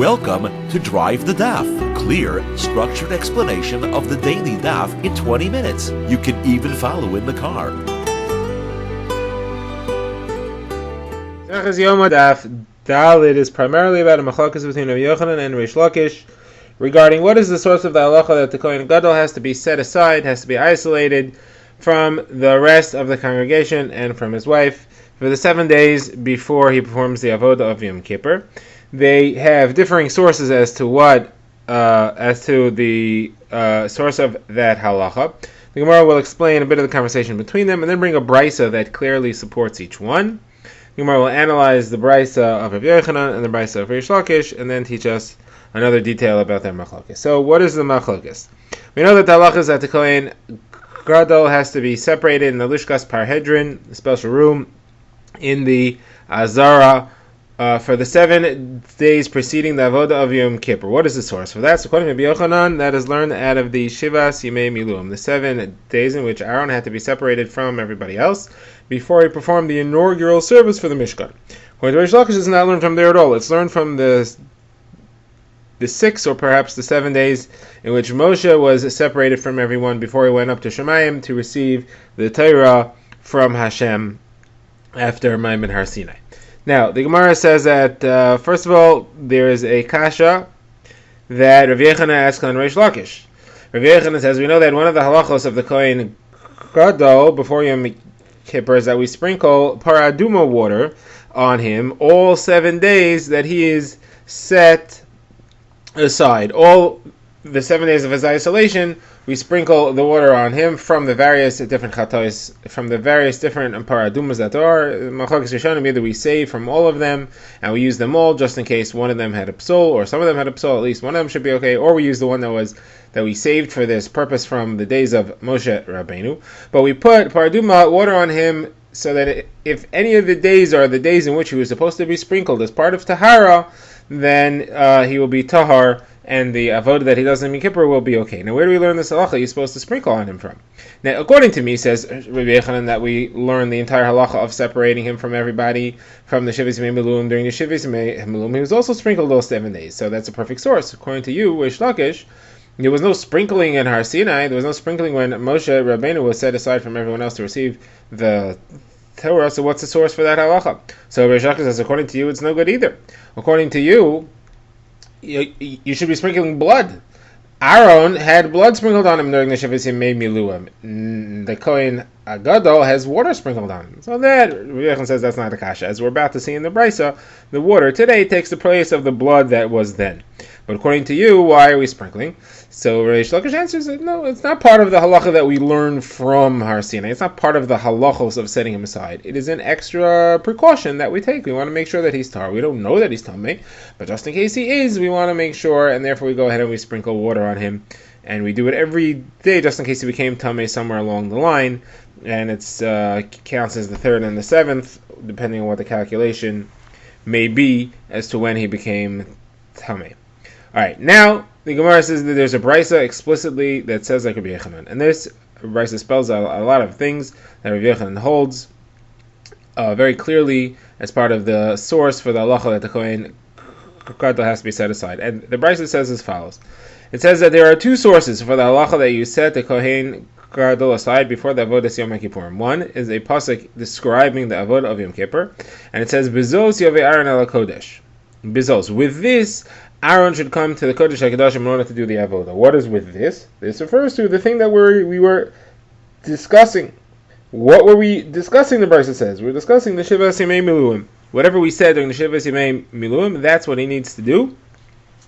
Welcome to Drive the Daf, clear, structured explanation of the daily daf in 20 minutes. You can even follow in the car. Yoma Daf Dalit is primarily about a machlokes between Rabbi Yochanan and Reish Lakish regarding what is the source of the halacha that the Kohen Gadol has to be set aside, has to be isolated from the rest of the congregation and from his wife for the 7 days before he performs the avodah of Yom Kippur. They have differing sources as to the source of that halacha. The Gemara will explain a bit of the conversation between them and then bring a brisa that clearly supports each one. The Gemara will analyze the brisa of Rabbi Yochanan and the brisa of Reish Lakish and then teach us another detail about their machlokes. So what is the machlokes? We know that the halacha is that the Kohen Gadol has to be separated in the Lishkas Parhedrin, a special room in the Azara, for the 7 days preceding the avodah of Yom Kippur. What is the source for that? So according to Rabbi Yochanan, that is learned out of the Shivas Yimei Miluim, the 7 days in which Aaron had to be separated from everybody else before he performed the inaugural service for the Mishkan. According to Reish Lakish, it's not learned from there at all. It's learned from the 6 or perhaps the 7 days in which Moshe was separated from everyone before he went up to Shemayim to receive the Torah from Hashem after Maimon Har Sinai. Now, the Gemara says that, first of all, there is a kasha that Rav Yochanan asks on Reish Lakish. Rav Yochanan says, we know that one of the halachos of the Kohen Gadol before Yom Kippur is that we sprinkle paraduma water on him all 7 days that he is set aside. All the 7 days of his isolation, we sprinkle the water on him from the various different chatois, from the various different paradumas that there are. Machlokes Rishonim, either we save from all of them and we use them all just in case one of them had a psol, or some of them had a psol, at least one of them should be okay, or we use the one that we saved for this purpose from the days of Moshe Rabbeinu. But we put paraduma water on him so that if any of the days are the days in which he was supposed to be sprinkled as part of Tahara, then he will be Tahar, and the avodah that he does in Yom Kippur will be okay. Now, where do we learn this halacha you're supposed to sprinkle on him from? Now, according to me, says Rabbi Yochanan, that we learn the entire halacha of separating him from everybody from the Shivas Yimei Miluim during the Shivas Yimei Miluim. He was also sprinkled those 7 days, so that's a perfect source. According to you, Reish Lakish, there was no sprinkling in Har Sinai. There was no sprinkling when Moshe Rabbeinu was set aside from everyone else to receive the Torah. So what's the source for that halacha? So Reish Lakish says, according to you, it's no good either. According to you, you should be sprinkling blood. Aaron had blood sprinkled on him during the Shivas Yimei Miluim. The Kohen Gadol has water sprinkled on him. So that, Rabbi Yochanan says that's not a kasha. As we're about to see in the brisa, the water today takes the place of the blood that was then. But according to you, why are we sprinkling? So Reish Lakish answers that no, it's not part of the halacha that we learn from Har Sinai. It's not part of the halachos of setting him aside. It is an extra precaution that we take. We want to make sure that he's tar. We don't know that he's tamei, but just in case he is, we want to make sure, and therefore we go ahead and we sprinkle water on him, and we do it every day just in case he became tamei somewhere along the line, and it's counts as the 3rd and the 7th, depending on what the calculation may be as to when he became tamei. All right, now the Gemara says that there's a brisa explicitly that says like Rabbi Yochanan, and this brisa spells out a lot of things that Rabbi Yochanan holds very clearly as part of the source for the halacha that the Kohen Gadol has to be set aside. And the brisa says as follows: it says that there are 2 sources for the halacha that you set the Kohen Gadol aside before the avodah Yom Kippurim. One is a pasuk describing the avodah of Yom Kippur, and it says Bizos Yovei Aaron el Kodesh. Bizos. With this, Aaron should come to the Kodesh HaKadoshim in order to do the avodah. What is with this? This refers to the thing that we were discussing. What were we discussing? The Brisa says we're discussing the Shivas Yimei Miluim. Whatever we said during the Shivas Yimei Miluim, that's what he needs to do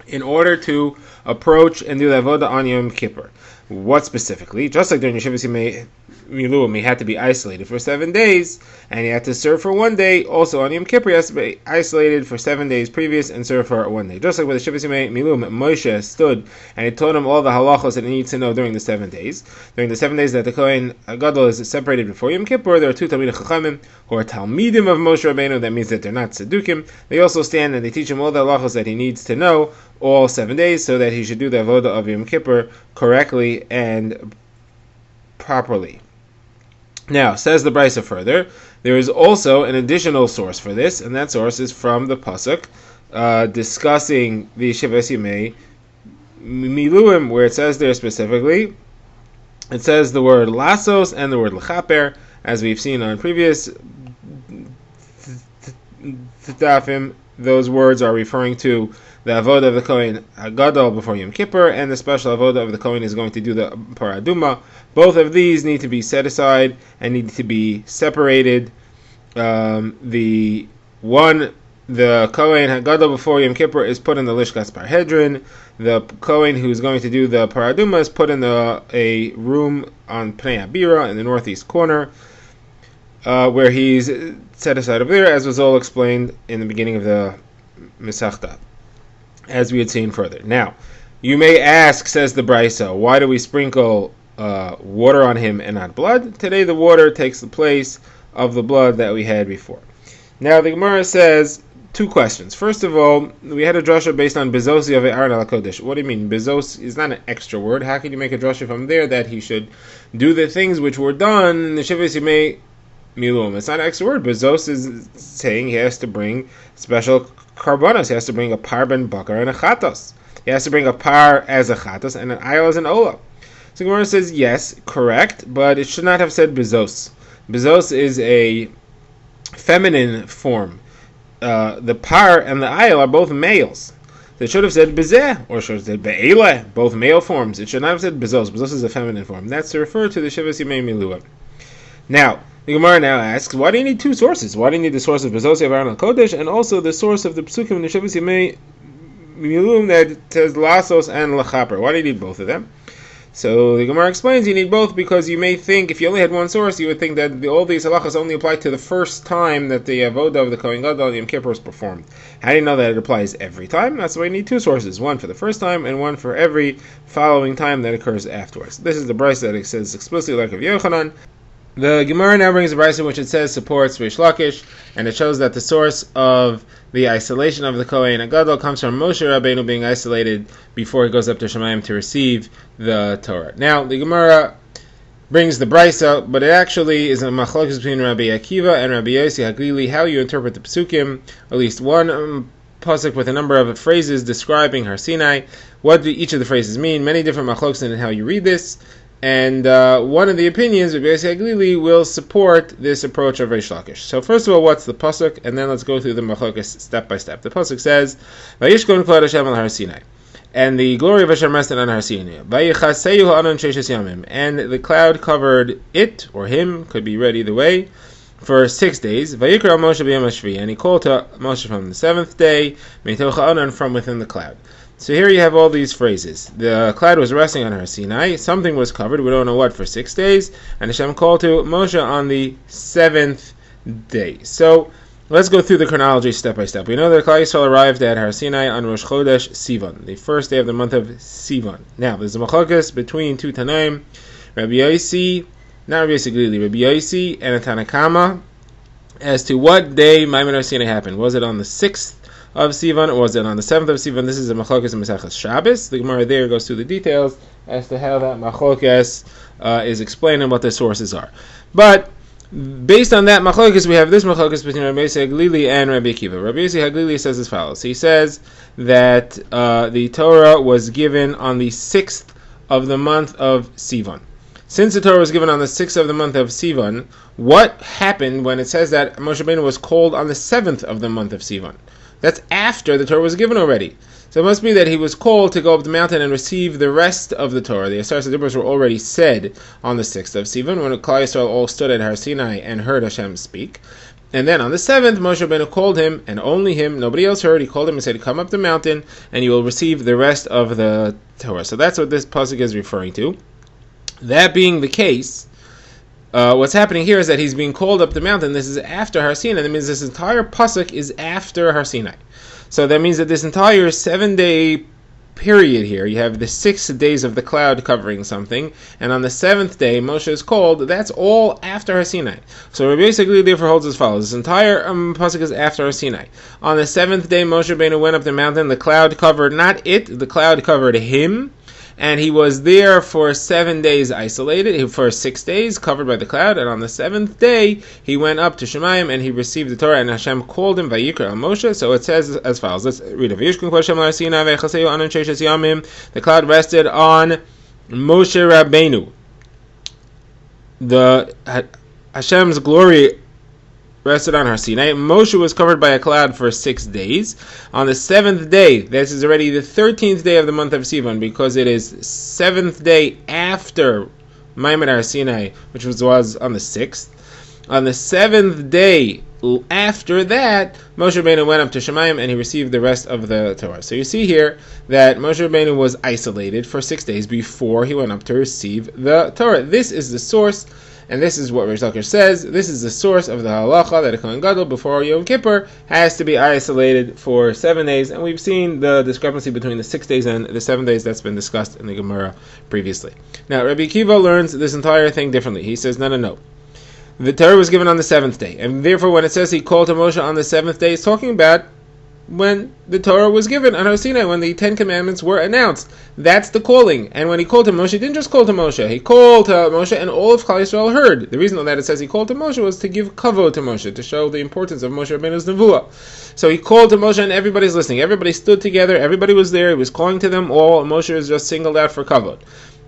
in order to approach and do the avodah on Yom Kippur. What specifically? Just like during the Shivas Yimei Miluim, he had to be isolated for 7 days, and he had to serve for 1 day. Also on Yom Kippur, he has to be isolated for 7 days previous and serve for 1 day. Just like with the Shivas Yimei Miluim, Moshe stood and he taught him all the halachos that he needs to know during the 7 days. During the 7 days that the Kohen Gadol is separated before Yom Kippur, there are 2 Talmidei Chachamim who are Talmidim of Moshe Rabbeinu. That means that they're not Tzedukim. They also stand and they teach him all the halachos that he needs to know all 7 days so that he should do the avodah of Yom Kippur correctly and properly. Now, says the Brisa further, there is also an additional source for this, and that source is from the pasuk discussing the Shivas Yimei Miluim, where it says there specifically, it says the word lasos and the word lechaper, as we've seen on previous dafim. Those words are referring to the avodah of the Kohen Hagadol before Yom Kippur, and the special avodah of the Kohen is going to do the paraduma. Both of these need to be set aside and need to be separated. The Kohen Hagadol before Yom Kippur is put in the Lishkas Parhedrin. The Kohen who is going to do the paraduma is put in a room on Pnei Abira in the northeast corner, where he's set aside over there, as was all explained in the beginning of the Masechta, as we had seen further. Now, you may ask, says the Brisa, why do we sprinkle water on him and not blood? Today the water takes the place of the blood that we had before. Now the Gemara says two questions. First of all, we had a drasha based on bezosi of Aaron al Kodesh. What do you mean? Bezos is not an extra word. How can you make a drasha from there that he should do the things which were done in the Shivas Yimei Milum? It's not an extra word. Bezos is saying he has to bring special karbanos. He has to bring a par ben bakar and a chatos. He has to bring a par as a chatos and an ayal as an ola. So Gemara says yes, correct, but it should not have said bezos. Bezos is a feminine form. The par and the ayal are both males. They should have said bezeh, or should have said be'ele, both male forms. It should not have said bezos. Bezos is a feminine form. That's to refer to the Shivas Yimei Milua. Now, the Gemara now asks, why do you need two sources? Why do you need the source of bezosi of Aaron al Kodesh and also the source of the psukim in the Shivas Yimei Milum that says lasos and lechaper? Why do you need both of them? So the Gemara explains you need both because you may think, if you only had one source, you would think that all these halachas only apply to the first time that the avodah of the Kohen Gadol Yom Kippur is performed. How do you know that it applies every time? That's why you need two sources, one for the first time and one for every following time that occurs afterwards. This is the brayso that it says explicitly like of Yochanan. The Gemara now brings a brayso in which it says supports Rish Lakish, and it shows that the source of the isolation of the Kohen Hagadol comes from Moshe Rabbeinu being isolated before he goes up to Shemayim to receive the Torah. Now, the Gemara brings the brayso, but it actually is a machlokes between Rabbi Akiva and Rabbi Yossi Haglili, how you interpret the psukim, at least one pasuk with a number of phrases describing Har Sinai. What do each of the phrases mean? Many different machlokes in how you read this. And one of the opinions of Yossi Haglili will support this approach of Rish Lakish. So first of all, what's the pasuk? And then let's go through the machlokes step by step. The pasuk says, "Vayishkon klad Hashem al Har Sinai," and the glory of Hashem rested on Har Sinai. Vayichaseyu ha'anon sheishes yamim, and the cloud covered it or him, could be read either way, for 6 days. Vayikra Moshe b'yom hashvi, and he called to Moshe from the seventh day, meitoch ha'anon, from within the cloud. So here you have all these phrases. The cloud was resting on Har Sinai, something was covered, we don't know what, for 6 days, and Hashem called to Moshe on the seventh day. So let's go through the chronology step by step. We know that Klal Yisrael arrived at Har Sinai on Rosh Chodesh Sivan, the first day of the month of Sivan. Now, there's a machlokes between two Tanaim, Rabbi Yossi, not Rabbi Yossi Glili, Rabbi Yossi and a Tanakama, as to what day Maimon Har Sinai happened. Was it on the 6th of Sivan, or was it on the 7th of Sivan? This is a machlokes in Maseches Shabbos. The Gemara there goes through the details as to how that machlokes is explaining what the sources are. But based on that machlokes, we have this machlokes between Rabbi Yossi Haglili and Rabbi Akiva. Rabbi Yossi Haglili says as follows. He says that the Torah was given on the 6th of the month of Sivan. Since the Torah was given on the 6th of the month of Sivan, what happened when it says that Moshe Rabbeinu was called on the 7th of the month of Sivan? That's after the Torah was given already. So it must be that he was called to go up the mountain and receive the rest of the Torah. The Asar Sedibros were already said on the 6th of Sivan, when Klal Yisrael all stood at Har Sinai and heard Hashem speak. And then on the 7th, Moshe Rabbeinu called him, and only him, nobody else heard. He called him and said, come up the mountain, and you will receive the rest of the Torah. So that's what this pasuk is referring to. That being the case, what's happening here is that he's being called up the mountain. This is after Har Sinai. That means this entire pasuk is after Har Sinai. So that means that this entire 7-day period here, you have the 6 days of the cloud covering something, and on the 7th day Moshe is called. That's all after Har Sinai. So Rabbi Yossi therefore holds as follows. This entire pasuk is after Har Sinai. On the 7th day Moshe Rabbeinu went up the mountain. The cloud covered not it, the cloud covered him. and he was there for 7 days isolated, for 6 days covered by the cloud, and on the 7th day he went up to Shemayim and he received the Torah, and Hashem called him Vayikra al Moshe. So it says as follows. Let's read it. The cloud rested on Moshe Rabbeinu. The Hashem's glory rested on Har Sinai. Moshe was covered by a cloud for 6 days. On the 7th day, this is already the 13th day of the month of Sivan, because it is 7th day after Maimon Har Sinai, which was on the 6th. On the 7th day after that, Moshe Rabbeinu went up to Shemayim and he received the rest of the Torah. So you see here that Moshe Rabbeinu was isolated for 6 days before he went up to receive the Torah. This is the source, and this is what Rish Lakish says. This is the source of the halacha that a Kohen Gadol before Yom Kippur has to be isolated for 7 days, and we've seen the discrepancy between the 6 days and the 7 days that's been discussed in the Gemara previously. Now, Rabbi Akiva learns this entire thing differently. He says, no. The Torah was given on the 7th day, and therefore when it says he called to Moshe on the 7th day, it's talking about when the Torah was given on Har Sinai, when the 10 Commandments were announced. That's the calling. And when he called to Moshe, he didn't just call to Moshe. He called to Moshe, and all of Klal Yisrael heard. The reason that it says he called to Moshe was to give kavod to Moshe, to show the importance of Moshe Rabbeinu's nevuah. So he called to Moshe, and everybody's listening. Everybody stood together. Everybody was there. He was calling to them all. Moshe was just singled out for kavod.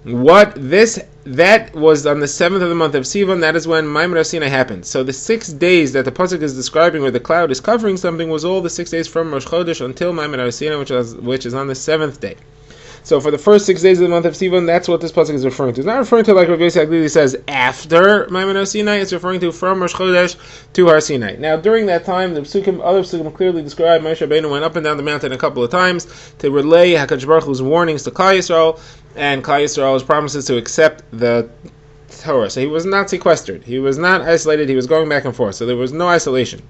That was on the 7th of the month of Sivan. That is when Maimon Har Sinai happened. So the 6 days that the pasuk is describing, where the cloud is covering something, was all the 6 days from Rosh Chodesh until Maimon Har Sinai, which is on the 7th day. So for the first 6 days of the month of Sivan, that's what this pasuk is referring to. It's not referring to, like Rabbi Yossi Aglili says, after Maimon Har Sinai. It's referring to from Rosh Chodesh to Har Sinai. Now, during that time, the other psukim clearly describe Moshe Rabbeinu went up and down the mountain a couple of times to relay HaKadosh Baruch Hu's warnings to Klal Yisrael, and Klal Yisrael's promises to accept the Torah. So he was not sequestered. He was not isolated. He was going back and forth. So there was no isolation.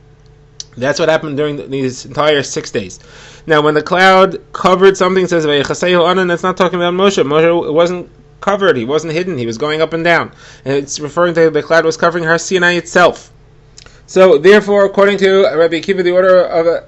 That's what happened during these entire 6 days. Now, when the cloud covered something, it says, that's not talking about Moshe. Moshe wasn't covered. He wasn't hidden. He was going up and down. And it's referring to the cloud was covering Har Sinai itself. So, therefore, according to Rabbi Akiva, the order of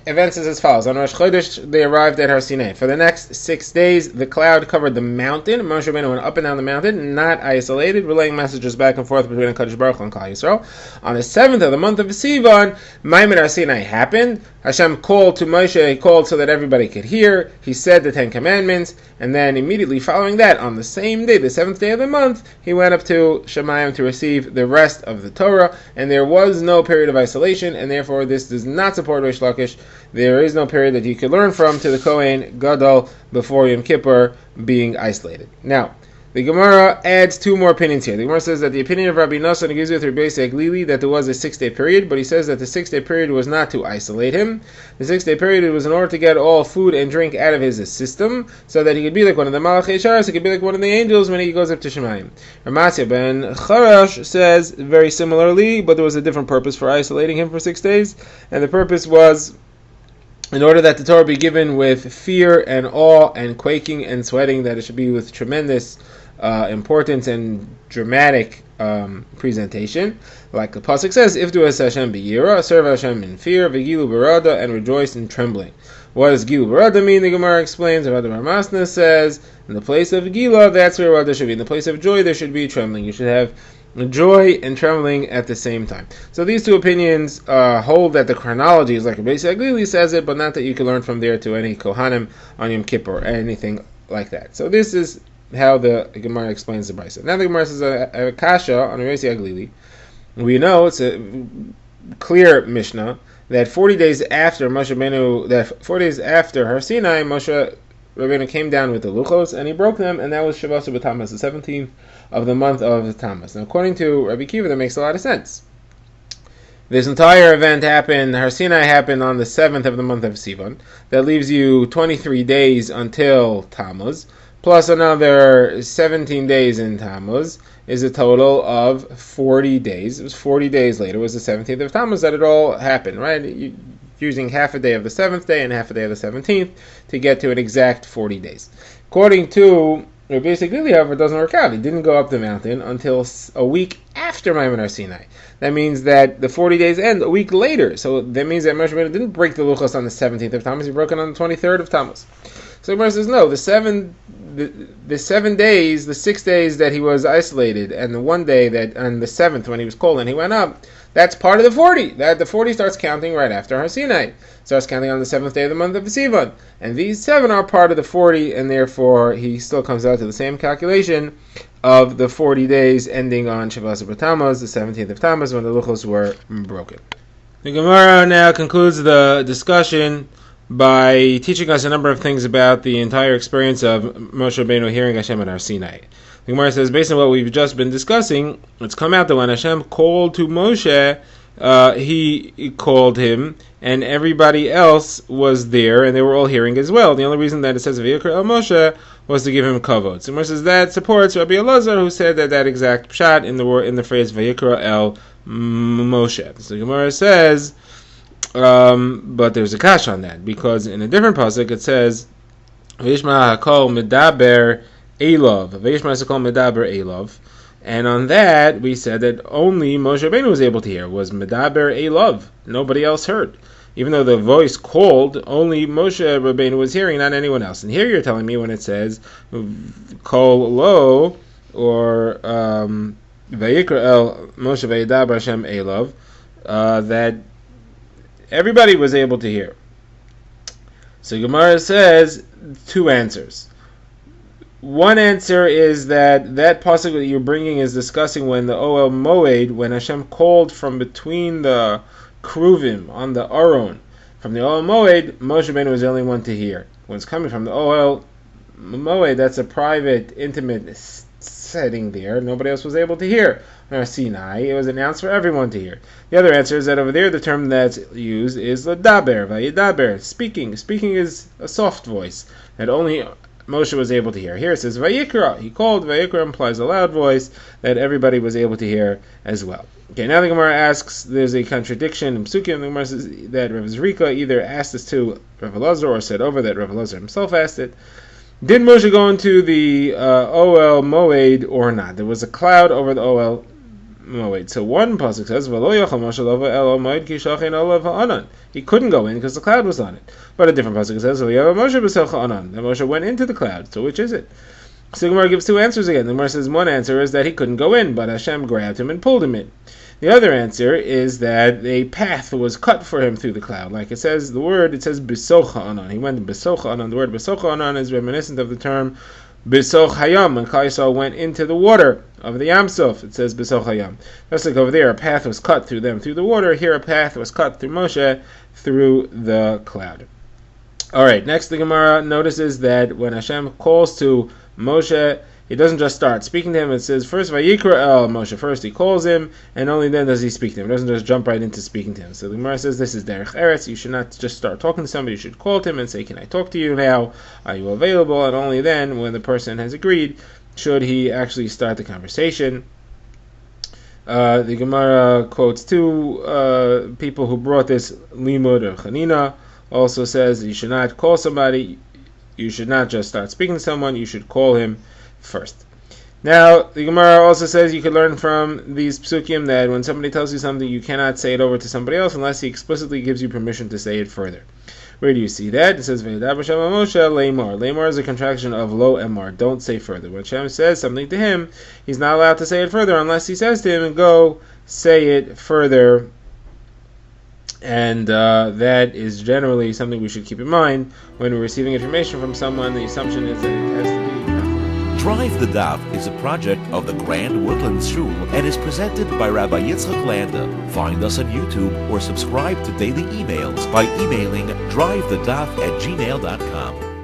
events is as follows. On Rosh Chodesh, they arrived at Har Sinai. For the next 6 days, the cloud covered the mountain. Moshe Rabbeinu went up and down the mountain, not isolated, relaying messages back and forth between HaKadosh Baruch Hu and Klal Yisrael. On the 7th of the month of Sivan, Maimon Har Sinai happened. Hashem called to Moshe. He called so that everybody could hear. He said the 10 Commandments, and then immediately following that, on the same day, the 7th day of the month, he went up to Shemayim to receive the rest of the Torah, and there was no period of isolation, and therefore this does not support Rish Lakish. There is no period that you could learn from to the Kohen Gadol before Yom Kippur being isolated. Now, the Gemara adds 2 more opinions here. The Gemara says that the opinion of Rabbi Nosson agrees with Rabbi Yossi Aglili that there was a 6-day period, but he says that the 6-day period was not to isolate him. The 6-day period was in order to get all food and drink out of his system, so that he could be like one of the Malachei Sharas, he could be like one of the angels when he goes up to Shemayim. Ramasya ben Charash says very similarly, but there was a different purpose for isolating him for 6 days, and the purpose was in order that the Torah be given with fear and awe and quaking and sweating, that it should be with tremendous importance and dramatic presentation. Like the pasuk says, Ifdu es Hashem b'yira, serve Hashem in fear, v'gilu barada, and rejoice in trembling. What does gilu barada mean? The Gemara explains. Rabbi Masna says, in the place of gila, that's where rada should be. In the place of joy, there should be trembling. You should have joy and trembling at the same time. So these 2 opinions hold that the chronology is like Rabbi Yossi Aglili says it, but not that you can learn from there to any Kohanim on Yom Kippur or anything like that. So this is how the Gemara explains the Brisa. Now the Gemara says a kasha on Rabbi Yossi Aglili. We know it's a clear Mishnah that 40 days after Moshe Rabbeinu, that 40 days after Har Sinai, Moshe Rabbeinu came down with the luchos and he broke them, and that was Shavashu b'Tammuz, the 17th of the month of Tammuz. Now, according to Rabbi Akiva, that makes a lot of sense. This entire event happened, Har Sinai happened on the 7th of the month of Sivan. That leaves you 23 days until Tammuz, plus another 17 days in Tammuz, is a total of 40 days. It was 40 days later, it was the 17th of Tammuz that it all happened, right? Using half a day of the 7th day and half a day of the 17th to get to an exact 40 days. According to Rabbi Yossi Aglili, however, it doesn't work out. He didn't go up the mountain until a week after Maimon Har Sinai. That means that the 40 days end a week later. So that means that Moshe Rabbeinu didn't break the luchos on the 17th of Tammuz. He broke it on the 23rd of Tammuz. So the Gemara says, no, the 7 days, the 6 days that he was isolated, and the 1 day that on the 7th when he was cold and he went up, that's part of the 40. That the 40 starts counting right after Har Sinai. Starts counting on the 7th day of the month of Sivan. And these 7 are part of the 40, and therefore he still comes out to the same calculation of the 40 days ending on Shavas Tammuz, the 17th of Tammuz, when the luchos were broken. The Gemara now concludes the discussion by teaching us a number of things about the entire experience of Moshe Rabbeinu hearing Hashem at Har Sinai. The Gemara says, based on what we've just been discussing, it's come out that when Hashem called to Moshe, he called him, and everybody else was there, and they were all hearing as well. The only reason that it says Vayikra El Moshe was to give him kavod. So Gemara says that supports Rabbi Elazar, who said that exact pshat in the phrase Vayikra El Moshe. So Gemara says, but there's a kash on that, because in a different pasuk it says Vayishma Hakol Medaber Elov. Vayishma Hakol Medaber Elov. And on that, we said that only Moshe Rabbeinu was able to hear, was Medaber Elov. Nobody else heard. Even though the voice called, only Moshe Rabbeinu was hearing, not anyone else. And here you're telling me when it says Kol Lo, or Vayikra El Moshe Vayedaber Hashem Elov, that everybody was able to hear. So Gemara says two answers. One answer is that pasuk that you're bringing is discussing when the Oel Moed, when Hashem called from between the Kruvim on the Aron, from the Oel Moed, Moshe Rabbeinu was the only one to hear. When it's coming from the Oel Moed, that's a private, intimate setting there. Nobody else was able to hear. On Sinai, it was announced for everyone to hear. The other answer is that over there, the term that's used is Ladaber, Vayedaber, speaking. Speaking is a soft voice that only Moshe was able to hear. Here it says Vayikra. He called. Vayikra implies a loud voice that everybody was able to hear as well. Okay, now the Gemara asks, there's a contradiction in Psukim. The Gemara says that Rav Zrika either asked this to Rav Elazar or said over that Rav Elazar himself asked it. Did Moshe go into the Oel Moed or not? There was a cloud over the Oel Moed. So one pasuk says, he couldn't go in because the cloud was on it. But a different pasuk says, that Moshe went into the cloud. So which is it? So the Gemara gives two answers again. The Gemara says one answer is that he couldn't go in, but Hashem grabbed him and pulled him in. The other answer is that a path was cut for him through the cloud. Like it says, it says Besocha Anan. He went to Besocha Anan. The word Besocha Anan is reminiscent of the term Besoch Hayam, when Klal Yisrael went into the water of the Yam Suf. It says Besoch Hayam. Just like over there, a path was cut through them through the water. Here, a path was cut through Moshe through the cloud. All right. Next, the Gemara notices that when Hashem calls to Moshe, he doesn't just start speaking to him. It says first Vayikra El Moshe. First he calls him, and only then does he speak to him. He doesn't just jump right into speaking to him. So the Gemara says this is Derech Eretz. You should not just start talking to somebody. You should call to him and say, "Can I talk to you now? Are you available?" And only then, when the person has agreed, should he actually start the conversation. The Gemara quotes two people who brought this Limud or Chanina. Also says you should not call somebody. You should not just start speaking to someone. You should call him first. Now, the Gemara also says you could learn from these psukim that when somebody tells you something, you cannot say it over to somebody else unless he explicitly gives you permission to say it further. Where do you see that? It says, V'yedaber Hashem el Moshe leimor. Leimor is a contraction of lo emor. Don't say further. When Hashem says something to him, he's not allowed to say it further unless he says to him, go say it further. And that is generally something we should keep in mind when we're receiving information from someone. The assumption is that it has to be. Drive the Daf is a project of the Grand Woodlands Shul and is presented by Rabbi Yitzchak Landa. Find us on YouTube or subscribe to daily emails by emailing drivethedaf@gmail.com.